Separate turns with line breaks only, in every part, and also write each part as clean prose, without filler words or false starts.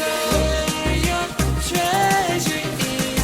Where your treasure is.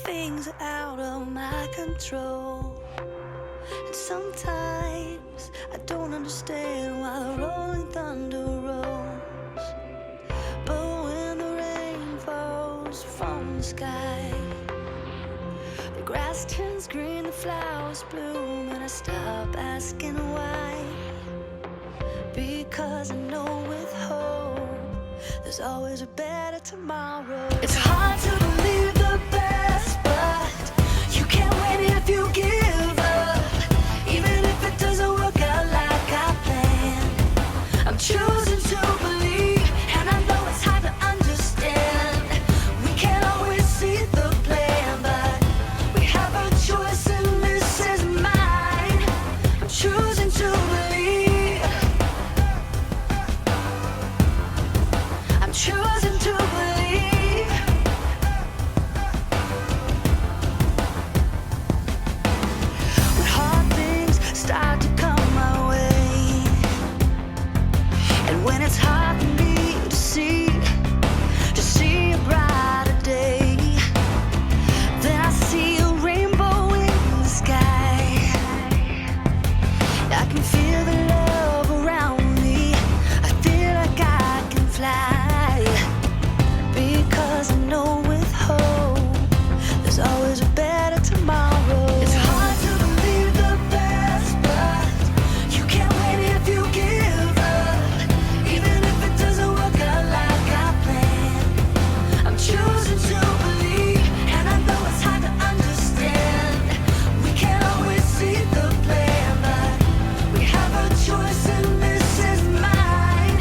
things are out of my control. And sometimes I don't understand why the rolling thunder rolls. But when the rain falls from the sky, the grass turns green, the flowers bloom, and I stop asking why. Because I know with hope there's always a better tomorrow. It's hard to believe the best, but you can't win if you give up. Even if it doesn't work out like I planned, I'm choosing to believe, and I know it's hard to understand. We can't always see the plan, but we have a choice and this is mine. I'm choosing to believe. I'm choosing to believe. When hard things start to come my way, and when it's hard for me to see a brighter day, then I see a rainbow in the sky. I can feel the love around me. I feel like I can fly, because I know with hope there's always a better tomorrow. It's hard to believe the best, but you can't win if you give up. Even if it doesn't work out like I planned, I'm choosing to believe, and I know it's hard to understand. We can't always see the plan, but we have a choice and this is mine.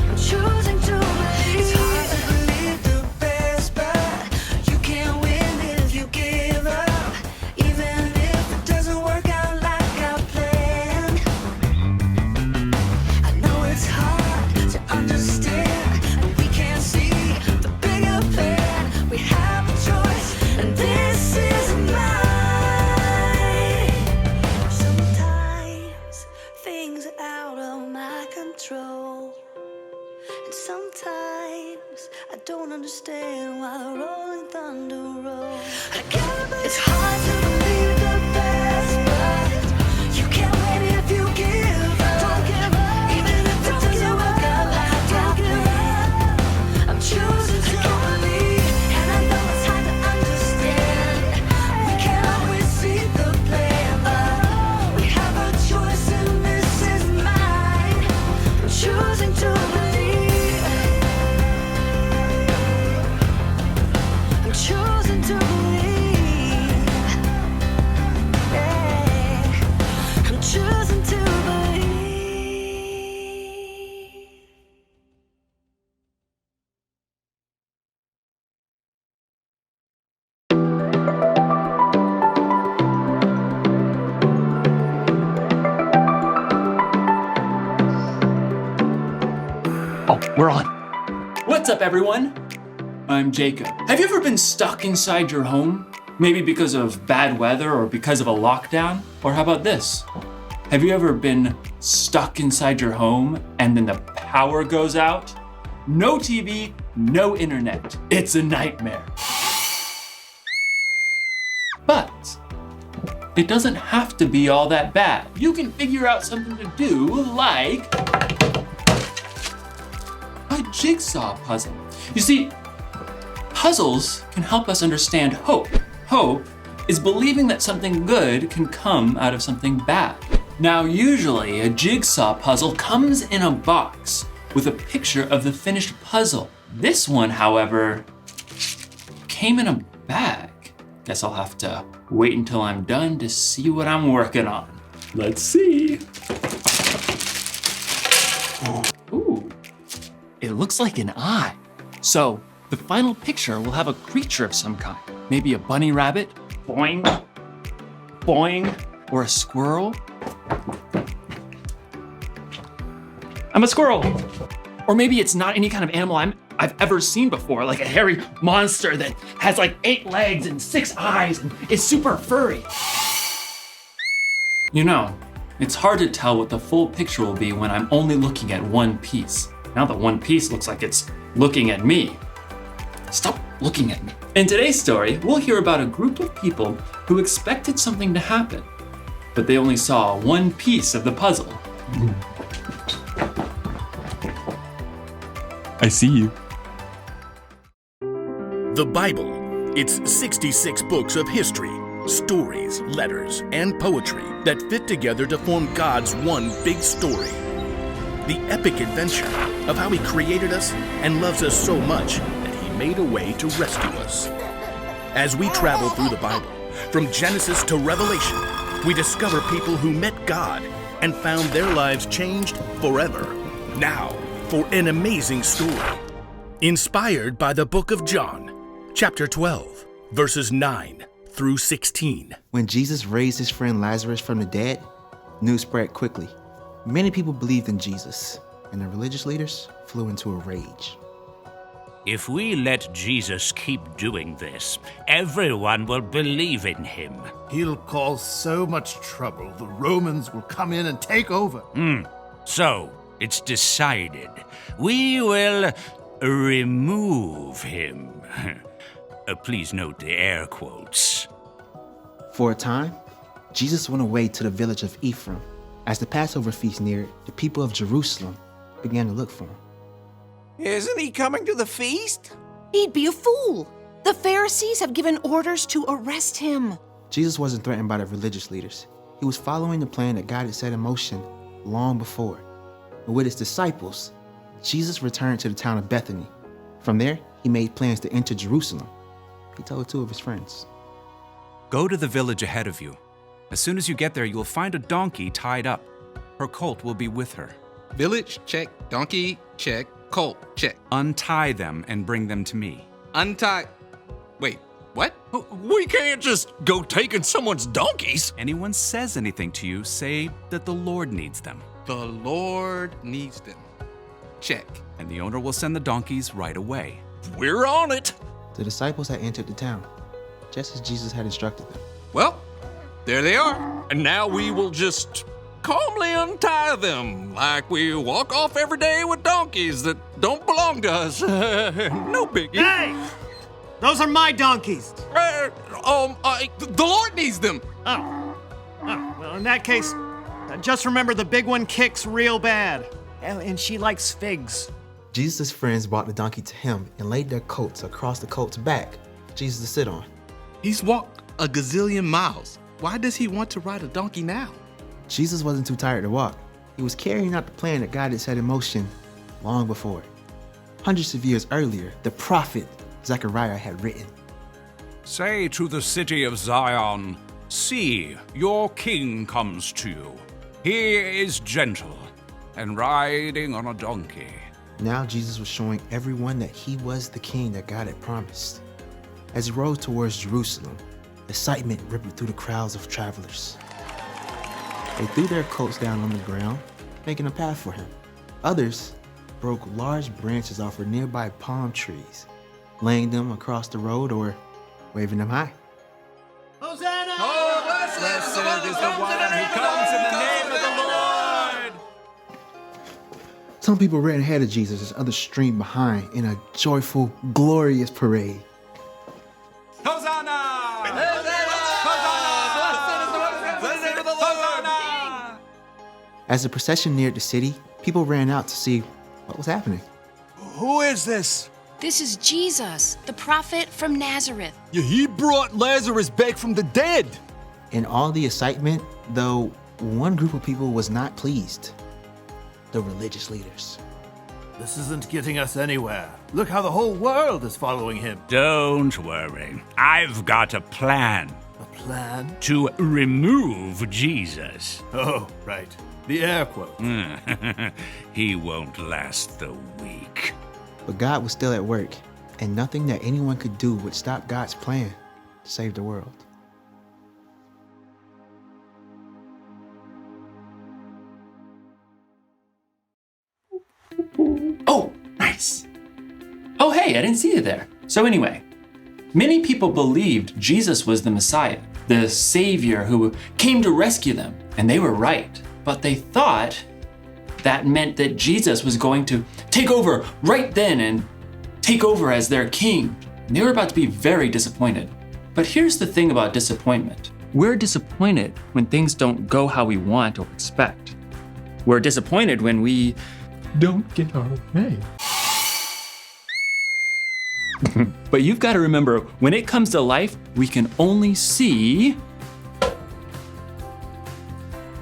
I'm choosing to believe. It's hard to believe the best, but you can't win if you give up. Even if it doesn't work out like I planned, I know it's hard to understand, and we can't see the bigger plan. We have a choice, and this is mine. Sometimes things are out of my control, and sometimes I don't understand why the rolling thunder rolls. It's hard to believe the best, but you can't win if you give up. Don't give up. Even if it doesn't work out like I planned, I'm choosing to believe, and I know it's hard to understand. We can't always see the plan, but we have a choice and this is mine. I'm choosing to believe. I'm choosing to believe. Yeah. I'm choosing to believe.
Oh, we're on. What's up, everyone? I'm Jacob. Have you ever been stuck inside your home? Maybe because of bad weather or because of a lockdown? Or how about this? Have you ever been stuck inside your home and then the power goes out? No TV, no internet. It's a nightmare. But it doesn't have to be all that bad. You can figure out something to do like a jigsaw puzzle. You see, puzzles can help us understand hope. Hope is believing that something good can come out of something bad. Now, usually a jigsaw puzzle comes in a box with a picture of the finished puzzle. This one, however, came in a bag. Guess I'll have to wait until I'm done to see what I'm working on. Let's see. Ooh, it looks like an eye. So the final picture will have a creature of some kind. Maybe a bunny rabbit, boing, boing, or a squirrel. I'm a squirrel. Or maybe it's not any kind of animal I've ever seen before, like a hairy monster that has like 8 legs and 6 eyes and is super furry. You know, it's hard to tell what the full picture will be when I'm only looking at one piece. Now the one piece looks like it's looking at me. Stop looking at me. In today's story, we'll hear about a group of people who expected something to happen, but they only saw one piece of the puzzle.
I see you.
The Bible. It's 66 books of history, stories, letters, and poetry that fit together to form God's one big story. The epic adventure of how He created us and loves us so much that He made a way to rescue us. As we travel through the Bible, from Genesis to Revelation, we discover people who met God and found their lives changed forever. Now, for an amazing story, inspired by the book of John, chapter 12, verses 9 through 16.
When Jesus raised his friend Lazarus from the dead, news spread quickly. Many people believed in Jesus, and the religious leaders flew into a rage.
If we let Jesus keep doing this, everyone will believe in him.
He'll cause so much trouble, the Romans will come in and take over.
So, it's decided. We will remove him. Please note the air quotes.
For a time, Jesus went away to the village of Ephraim. As the Passover feast neared, the people of Jerusalem began to look for him.
Isn't he coming to the feast?
He'd be a fool. The Pharisees have given orders to arrest him.
Jesus wasn't threatened by the religious leaders. He was following the plan that God had set in motion long before. And with his disciples, Jesus returned to the town of Bethany. From there, he made plans to enter Jerusalem. He told two of his friends.
Go to the village ahead of you. As soon as you get there, you will find a donkey tied up. Her colt will be with her.
Village, check. Donkey, check. Colt, check.
Untie them and bring them to me.
Untie. Wait, what?
We can't just go taking someone's donkeys.
Anyone says anything to you, say that the Lord needs them.
The Lord needs them. Check.
And the owner will send the donkeys right away.
We're on it.
The disciples had entered the town, just as Jesus had instructed them.
Well, there they are.
And now we will just calmly untie them like we walk off every day with donkeys that don't belong to us. No biggie.
Hey! Those are my donkeys.
The Lord needs them.
Oh, well, in that case, just remember the big one kicks real bad. And she likes figs.
Jesus' friends brought the donkey to him and laid their coats across the colt's back for Jesus to sit on.
He's walked a gazillion miles. Why does he want to ride a donkey now?
Jesus wasn't too tired to walk. He was carrying out the plan that God had set in motion long before. Hundreds of years earlier, the prophet Zechariah had written,
Say to the city of Zion, see, your king comes to you. He is gentle and riding on a donkey.
Now Jesus was showing everyone that he was the king that God had promised. As he rode towards Jerusalem, excitement rippled through the crowds of travelers. They threw their coats down on the ground, making a path for him. Others broke large branches off of nearby palm trees, laying them across the road or waving them high.
Hosanna!
Oh, blessed is the one who comes in the name of the Lord.
Some people ran ahead of Jesus as others streamed behind in a joyful, glorious parade.
Hosanna!
As the procession neared the city, people ran out to see what was happening.
Who is this?
This is Jesus, the prophet from Nazareth.
Yeah, he brought Lazarus back from the dead.
In all the excitement, though, one group of people was not pleased. The religious leaders.
This isn't getting us anywhere. Look how the whole world is following him.
Don't worry. I've got a plan
A plan?
to remove Jesus.
Oh, right. The air quote.
He won't last the week.
But God was still at work, and nothing that anyone could do would stop God's plan to save the world.
Oh, nice. Oh, hey, I didn't see you there. So anyway, many people believed Jesus was the Messiah, the Savior who came to rescue them, and they were right. But they thought that meant that Jesus was going to take over right then and take over as their king They were about to be very disappointed. But here's the thing about disappointment. We're disappointed when things don't go how we want or expect. We're disappointed when we don't get our way. But you've got to remember, when it comes to life, we can only see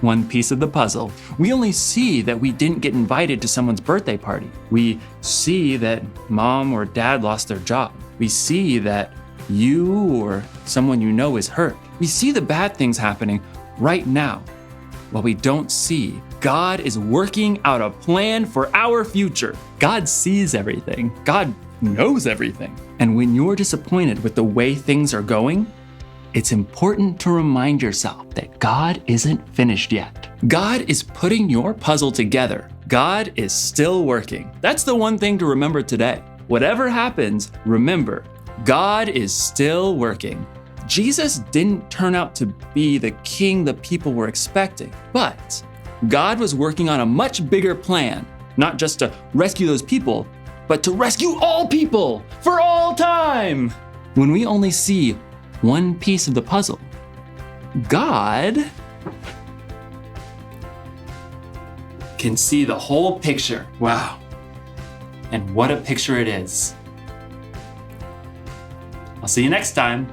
one piece of the puzzle. We only see that we didn't get invited to someone's birthday party. We see that mom or dad lost their job. We see that you or someone you know is hurt. We see the bad things happening right now. While we don't see, God is working out a plan for our future. God sees everything. God knows everything. And when you're disappointed with the way things are going, it's important to remind yourself that God isn't finished yet. God is putting your puzzle together. God is still working. That's the one thing to remember today. Whatever happens, remember, God is still working. Jesus didn't turn out to be the king the people were expecting, but God was working on a much bigger plan, not just to rescue those people, but to rescue all people for all time. When we only see one piece of the puzzle, God can see the whole picture. Wow. And what a picture it is. I'll see you next time.